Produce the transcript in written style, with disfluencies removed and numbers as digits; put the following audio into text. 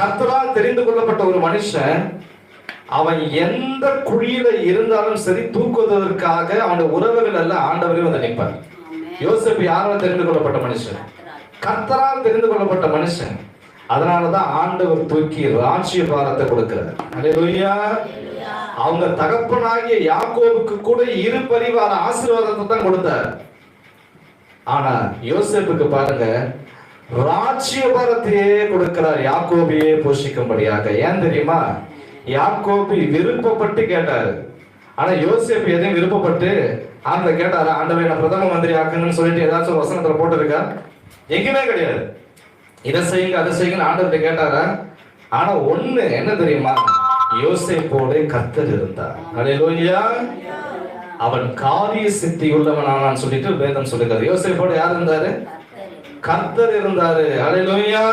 கர்த்தரால் தெரிந்து கொள்ளப்பட்ட ஒரு மனுஷன் அவன் எந்த குழியில இருந்தாலும் சரி தூக்குவதற்காக அவனுடைய உறவுகள் எல்லாம் ஆண்டவரையும் வந்து நிற்பார். யோசேப்பு யாரால் தெரிந்து கொள்ளப்பட்ட மனுஷன்? கர்த்தரால் தெரிந்து கொள்ளப்பட்ட மனுஷன். அதனாலதான் ஆண்டவர் தூக்கி ராஜ்ய பாரத்தை கொடுக்கிறார். அல்லேலூயா. அவங்க தகப்பனாகிய யாக்கோபுக்கு கூட இரு பரிவார ஆசீர்வாதத்தை தான் கொடுத்தார். ஆனா யோசேப்புக்கு பாருங்க, ராஜ்ய பாரத்தையே கொடுக்கிறார், யாக்கோபையே போஷிக்கும்படியாக. ஏன் தெரியுமா? யாக்கோபு விருப்பப்பட்டு கேட்டாரு. ஆனா யோசேப்பு எதையும் விருப்பப்பட்டு ஆண்டவரை கேட்டாரு, ஆண்டவரை நான் பிரதம மந்திரி ஆக்கணும்னு சொல்லிட்டு ஏதாச்சும் ஒரு வசனத்துல போட்டிருக்கா? எங்கேயுமே கிடையாது. இதை செய்யுங்க அதை செய்யுங்க ஆண்டவர்கிட்ட கேட்டாரா? ஆனா ஒண்ணு என்ன தெரியுமா? யோசேப்போடு கர்த்தர் இருந்தார். அல்லேலூயா. அவன் காரிய சித்தி உள்ளவனானான்னு சொல்லிட்டு வேதம் சொல்லுகிறது. யோசேப்போடு யார் இருந்தாரு? கர்த்தர் இருந்தாரு. அல்லேலூயா.